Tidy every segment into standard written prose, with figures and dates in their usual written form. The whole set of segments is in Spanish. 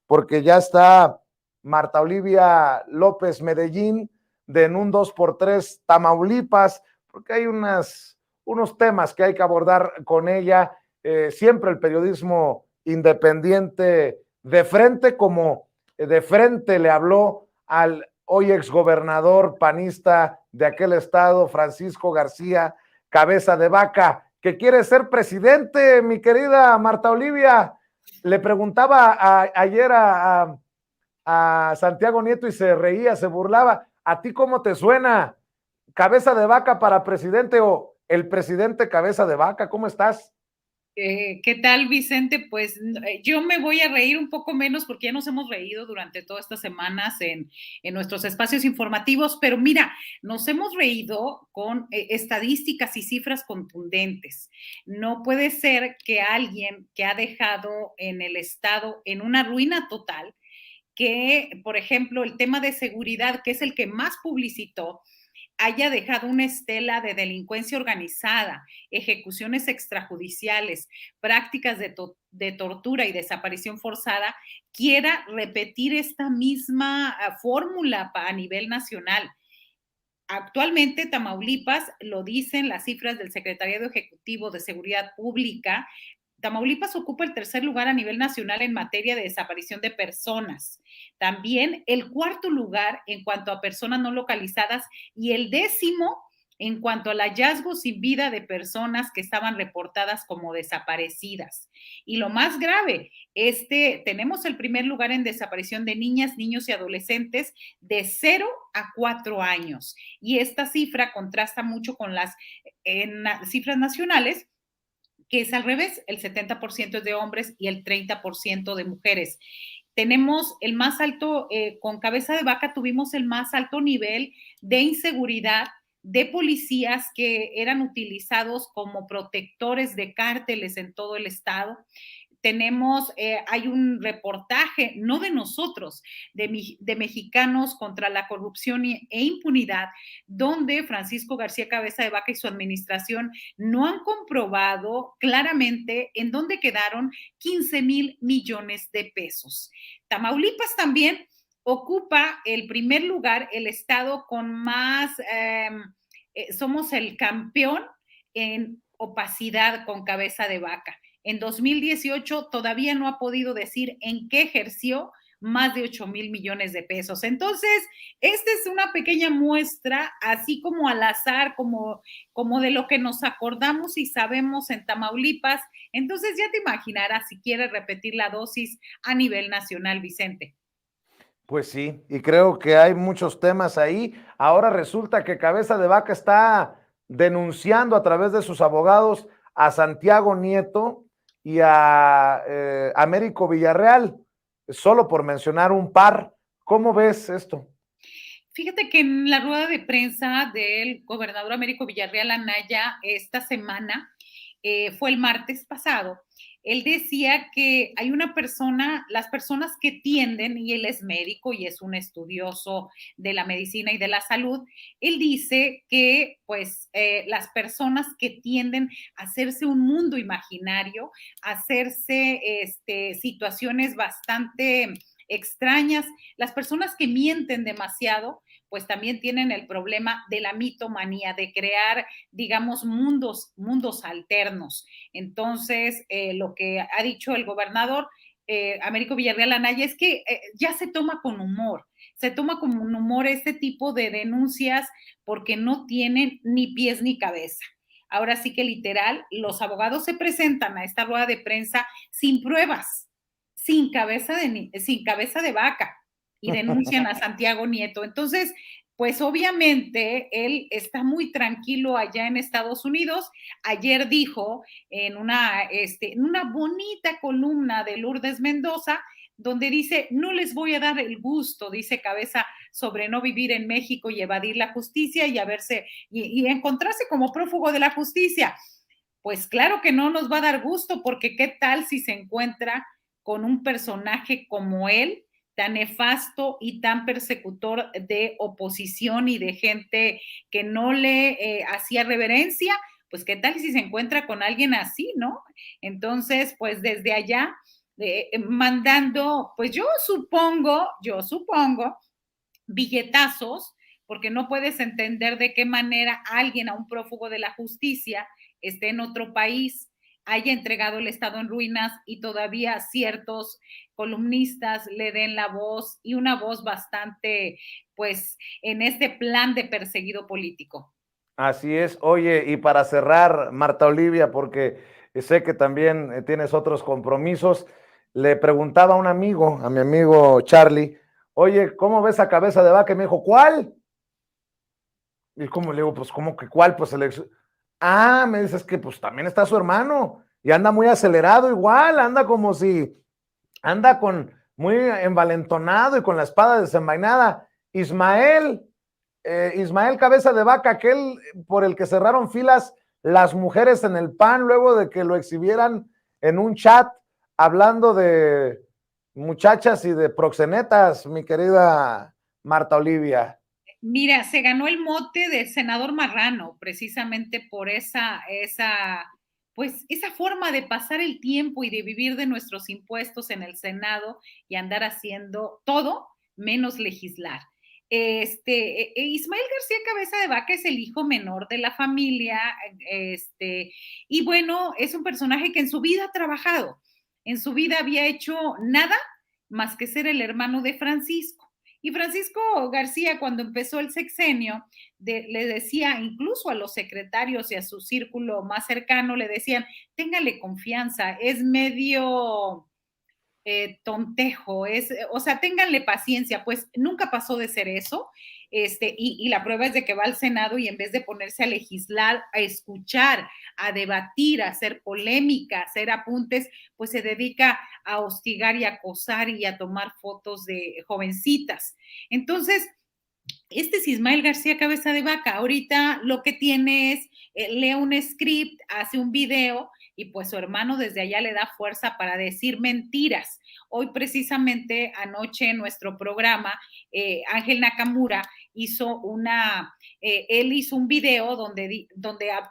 porque ya está Marta Olivia López Medellín en un 2x3 Tamaulipas, porque hay unos temas que hay que abordar con ella. Siempre el periodismo independiente de frente, como de frente le habló al hoy exgobernador panista de aquel estado, Francisco García Cabeza de Vaca, que quiere ser presidente, mi querida Marta Olivia. Le preguntaba ayer a Santiago Nieto y se reía, se burlaba. ¿A ti cómo te suena? ¿Cabeza de vaca para presidente o el presidente cabeza de vaca? ¿Cómo estás? ¿Qué tal, Vicente? Pues yo me voy a reír un poco menos porque ya nos hemos reído durante todas estas semanas en nuestros espacios informativos, pero mira, nos hemos reído con estadísticas y cifras contundentes. No puede ser que alguien que ha dejado en el Estado en una ruina total, que, por ejemplo, el tema de seguridad, que es el que más publicitó, haya dejado una estela de delincuencia organizada, ejecuciones extrajudiciales, prácticas de tortura y desaparición forzada, quiera repetir esta misma fórmula a nivel nacional. Actualmente, Tamaulipas, lo dicen las cifras del Secretariado Ejecutivo de Seguridad Pública, Tamaulipas ocupa el tercer lugar a nivel nacional en materia de desaparición de personas. También el cuarto lugar en cuanto a personas no localizadas y el 10º en cuanto al hallazgo sin vida de personas que estaban reportadas como desaparecidas. Y lo más grave, tenemos el primer lugar en desaparición de niñas, niños y adolescentes de 0 a 4 años. Y esta cifra contrasta mucho con las cifras nacionales, que es al revés, el 70% es de hombres y el 30% de mujeres. Tenemos el más alto, con Cabeza de Vaca tuvimos el más alto nivel de inseguridad de policías que eran utilizados como protectores de cárteles en todo el estado. Hay un reportaje, no de nosotros, de Mexicanos contra la Corrupción e Impunidad, donde Francisco García Cabeza de Vaca y su administración no han comprobado claramente en dónde quedaron 15,000 millones de pesos. Tamaulipas también ocupa el primer lugar, el estado con más, somos el campeón en opacidad con Cabeza de Vaca. En 2018 todavía no ha podido decir en qué ejerció más de 8,000 millones de pesos. Entonces, esta es una pequeña muestra, así como al azar, como de lo que nos acordamos y sabemos en Tamaulipas. Entonces, ya te imaginarás si quieres repetir la dosis a nivel nacional, Vicente. Pues sí, y creo que hay muchos temas ahí. Ahora resulta que Cabeza de Vaca está denunciando a través de sus abogados a Santiago Nieto y a Américo Villarreal, solo por mencionar un par. ¿Cómo ves esto? Fíjate que en la rueda de prensa del gobernador Américo Villarreal Anaya esta semana, fue el martes pasado, él decía que hay una persona, las personas que tienden, y él es médico y es un estudioso de la medicina y de la salud, él dice que pues las personas que tienden a hacerse un mundo imaginario, a hacerse situaciones bastante extrañas, las personas que mienten demasiado, pues también tienen el problema de la mitomanía, de crear, digamos, mundos alternos. Entonces, lo que ha dicho el gobernador Américo Villarreal Anaya es que ya se toma con humor este tipo de denuncias porque no tienen ni pies ni cabeza. Ahora sí que literal, los abogados se presentan a esta rueda de prensa sin pruebas, sin cabeza de vaca, y denuncian a Santiago Nieto. Entonces, pues obviamente él está muy tranquilo allá en Estados Unidos. Ayer dijo en una bonita columna de Lourdes Mendoza, donde dice, no les voy a dar el gusto, dice Cabeza, sobre no vivir en México y evadir la justicia y encontrarse como prófugo de la justicia. Pues claro que no nos va a dar gusto, porque qué tal si se encuentra con un personaje como él, tan nefasto y tan persecutor de oposición y de gente que no le hacía reverencia. Pues qué tal si se encuentra con alguien así, ¿no? Entonces, pues desde allá mandando, pues yo supongo, billetazos, porque no puedes entender de qué manera alguien, a un prófugo de la justicia, esté en otro país, haya entregado el Estado en ruinas y todavía ciertos columnistas le den la voz y una voz bastante, pues, en este plan de perseguido político. Así es. Oye, y para cerrar, Marta Olivia, porque sé que también tienes otros compromisos, le preguntaba a un amigo, a mi amigo Charlie, oye, ¿cómo ves a Cabeza de Vaca? Y me dijo, ¿cuál? Y como le digo, pues, ¿cómo que cuál? Pues ah, me dices que pues también está su hermano y anda muy acelerado igual, anda como si, anda con muy envalentonado y con la espada desenvainada. Ismael Cabeza de Vaca, aquel por el que cerraron filas las mujeres en el PAN luego de que lo exhibieran en un chat hablando de muchachas y de proxenetas, mi querida Marta Olivia. Mira, se ganó el mote de senador marrano, precisamente por pues, esa forma de pasar el tiempo y de vivir de nuestros impuestos en el Senado y andar haciendo todo menos legislar. Ismael García Cabeza de Vaca es el hijo menor de la familia, y bueno, es un personaje que en su vida ha trabajado, en su vida había hecho nada más que ser el hermano de Francisco. Y Francisco García, cuando empezó el sexenio, le decía incluso a los secretarios y a su círculo más cercano, le decían, téngale confianza, es medio tontejo, o sea, ténganle paciencia, pues nunca pasó de ser eso, y la prueba es de que va al Senado y en vez de ponerse a legislar, a escuchar, a debatir, a hacer polémica, a hacer apuntes, pues se dedica a hostigar y a acosar y a tomar fotos de jovencitas. Entonces, este es Ismael García Cabeza de Vaca. Ahorita lo que tiene es, lee un script, hace un video y pues su hermano desde allá le da fuerza para decir mentiras. Hoy precisamente anoche en nuestro programa, Ángel Nakamura él hizo un video donde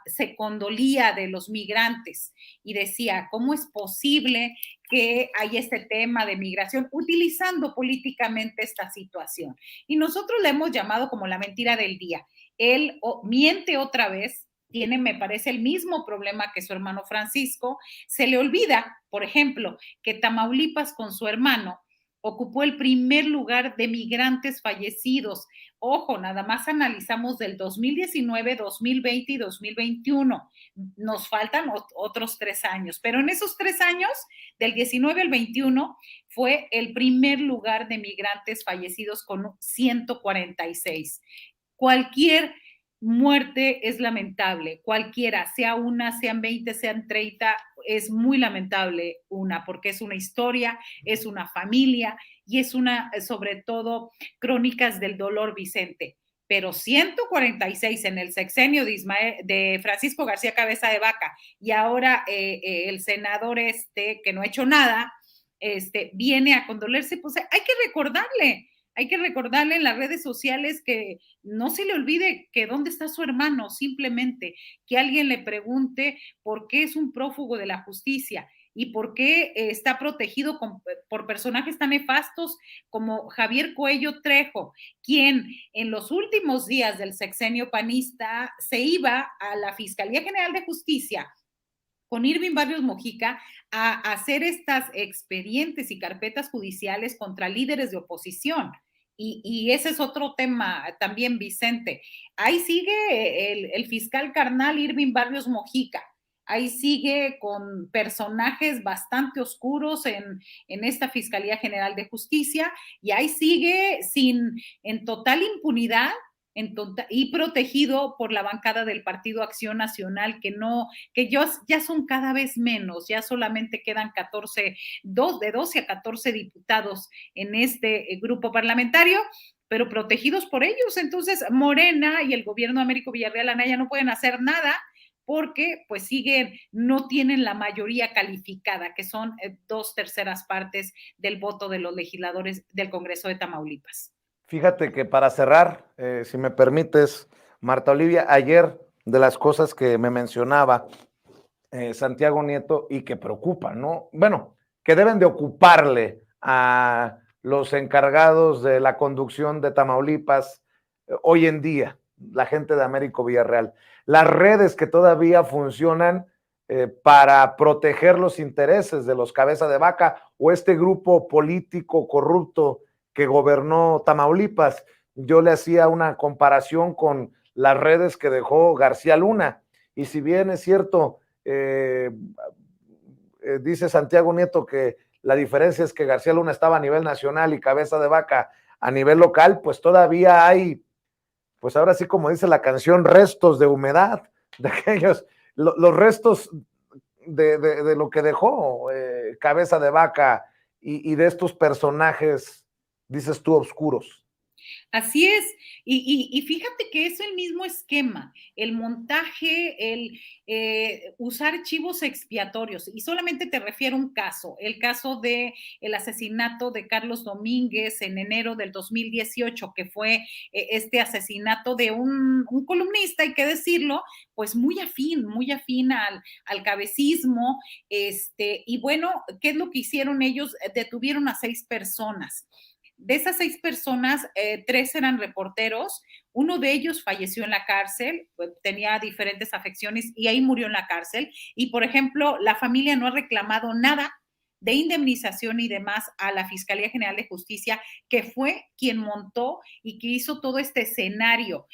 se condolía de los migrantes y decía, ¿cómo es posible que hay este tema de migración utilizando políticamente esta situación? Y nosotros le hemos llamado como la mentira del día. Él miente otra vez, tiene, me parece, el mismo problema que su hermano Francisco. Se le olvida, por ejemplo, que Tamaulipas con su hermano ocupó el primer lugar de migrantes fallecidos. Ojo, nada más analizamos del 2019, 2020 y 2021. Nos faltan otros 3 años, pero en esos 3 años, del 19 al 21, fue el primer lugar de migrantes fallecidos con 146. Cualquier muerte es lamentable, cualquiera, sea una, sean 20, sean 30, es muy lamentable una, porque es una historia, es una familia y es sobre todo, crónicas del dolor, Vicente. Pero 146 en el sexenio de Francisco García Cabeza de Vaca y ahora el senador que no ha hecho nada, viene a condolerse, pues hay que recordarle en las redes sociales que no se le olvide que dónde está su hermano, simplemente que alguien le pregunte por qué es un prófugo de la justicia y por qué está protegido por personajes tan nefastos como Javier Cuello Trejo, quien en los últimos días del sexenio panista se iba a la Fiscalía General de Justicia con Irving Barrios Mojica a hacer estas expedientes y carpetas judiciales contra líderes de oposición. Y ese es otro tema también, Vicente. Ahí sigue el fiscal carnal Irving Barrios Mojica. Ahí sigue con personajes bastante oscuros en esta Fiscalía General de Justicia y ahí sigue en total impunidad y protegido por la bancada del Partido Acción Nacional, que ya son cada vez menos, ya solamente quedan de 12 a 14 diputados en este grupo parlamentario, pero protegidos por ellos. Entonces, Morena y el gobierno de Américo Villarreal Anaya no pueden hacer nada porque pues no tienen la mayoría calificada, que son 2/3 partes del voto de los legisladores del Congreso de Tamaulipas. Fíjate que para cerrar, si me permites, Marta Olivia, ayer de las cosas que me mencionaba Santiago Nieto y que preocupan, ¿no? Bueno, que deben de ocuparle a los encargados de la conducción de Tamaulipas hoy en día, la gente de Américo Villarreal. Las redes que todavía funcionan para proteger los intereses de los cabeza de vaca o este grupo político corrupto que gobernó Tamaulipas. Yo le hacía una comparación con las redes que dejó García Luna, y si bien es cierto, dice Santiago Nieto que la diferencia es que García Luna estaba a nivel nacional y cabeza de vaca a nivel local, pues todavía hay, pues ahora sí, como dice la canción, restos de humedad, de aquellos, los restos de lo que dejó cabeza de vaca y de estos personajes, dices tú, oscuros. Así es, y fíjate que es el mismo esquema, el montaje, el usar chivos expiatorios, y solamente te refiero a un caso, el caso de el asesinato de Carlos Domínguez en enero del 2018, que fue este asesinato de un columnista, hay que decirlo, pues muy afín al cabecismo, y bueno, ¿qué es lo que hicieron ellos? Detuvieron a 6 personas. De esas 6 personas, 3 eran reporteros, uno de ellos falleció en la cárcel, tenía diferentes afecciones y ahí murió en la cárcel. Y, por ejemplo, la familia no ha reclamado nada de indemnización y demás a la Fiscalía General de Justicia, que fue quien montó y que hizo todo este escenario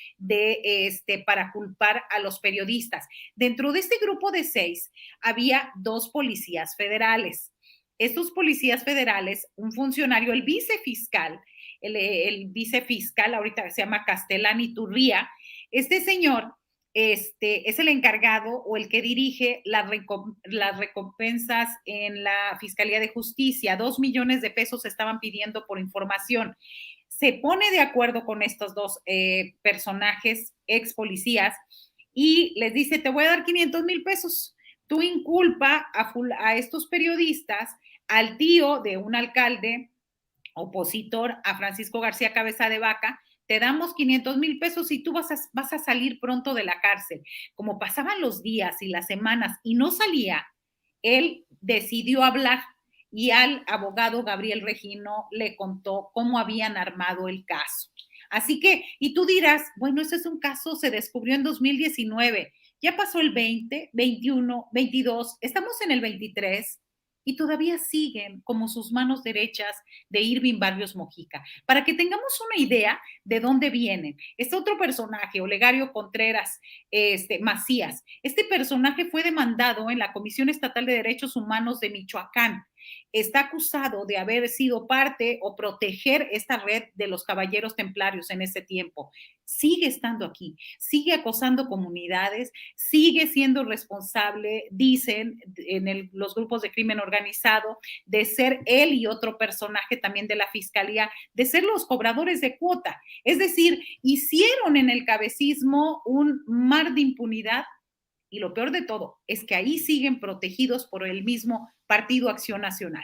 para culpar a los periodistas. Dentro de este grupo de 6 había 2 policías federales. Estos policías federales, un funcionario, el vicefiscal, ahorita se llama Castellán Iturría, este señor es el encargado o el que dirige las recompensas en la Fiscalía de Justicia. 2 millones de pesos estaban pidiendo por información. Se pone de acuerdo con estos 2 personajes, ex policías, y les dice, te voy a dar 500,000 pesos. Tú inculpa a estos periodistas, al tío de un alcalde opositor a Francisco García Cabeza de Vaca, te damos 500,000 pesos y tú vas a salir pronto de la cárcel. Como pasaban los días y las semanas y no salía, él decidió hablar y al abogado Gabriel Regino le contó cómo habían armado el caso. Así que, y tú dirás, bueno, ese es un caso, se descubrió en 2019, ya pasó el 20, 21, 22, estamos en el 23 y todavía siguen como sus manos derechas de Irving Barrios Mojica. Para que tengamos una idea de dónde vienen. Este otro personaje, Olegario Contreras Macías, este personaje fue demandado en la Comisión Estatal de Derechos Humanos de Michoacán. Está acusado de haber sido parte o proteger esta red de los caballeros templarios en ese tiempo. Sigue estando aquí, sigue acosando comunidades, sigue siendo responsable, dicen los grupos de crimen organizado, de ser él y otro personaje también de la fiscalía, de ser los cobradores de cuota. Es decir, hicieron en el cabecismo un mar de impunidad. Y lo peor de todo es que ahí siguen protegidos por el mismo Partido Acción Nacional.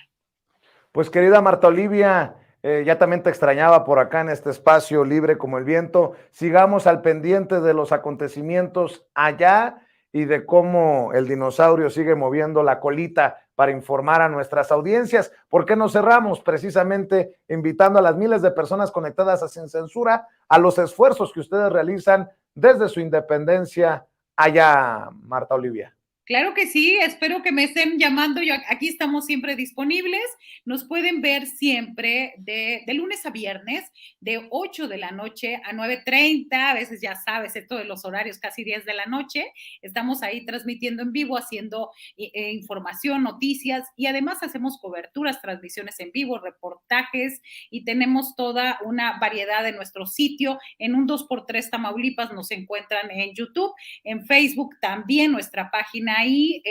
Pues querida Marta Olivia, ya también te extrañaba por acá en este espacio libre como el viento. Sigamos al pendiente de los acontecimientos allá y de cómo el dinosaurio sigue moviendo la colita para informar a nuestras audiencias. ¿Por qué no cerramos? Precisamente invitando a las miles de personas conectadas a Sin Censura a los esfuerzos que ustedes realizan desde su independencia allá, Marta Olivia. Claro que sí, espero que me estén llamando. Aquí estamos siempre disponibles. Nos pueden ver siempre de lunes a viernes, de 8 de la noche a 9:30. A veces ya sabes, esto de los horarios casi 10 de la noche. Estamos ahí transmitiendo en vivo, haciendo información, noticias y además hacemos coberturas, transmisiones en vivo, reportajes y tenemos toda una variedad de nuestro sitio. En un 2x3 Tamaulipas nos encuentran en YouTube, en Facebook también nuestra página ahí,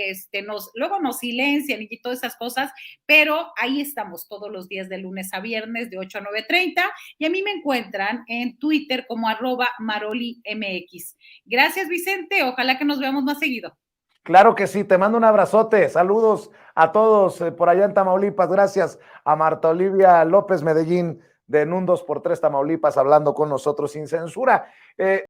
luego nos silencian y todas esas cosas, pero ahí estamos todos los días de lunes a viernes de 8 a 9:30 y a mí me encuentran en Twitter como @marolimx. Gracias, Vicente, ojalá que nos veamos más seguido. Claro que sí, te mando un abrazote, saludos a todos por allá en Tamaulipas, gracias a Marta Olivia López Medellín de En un 2x3 Tamaulipas hablando con nosotros sin censura.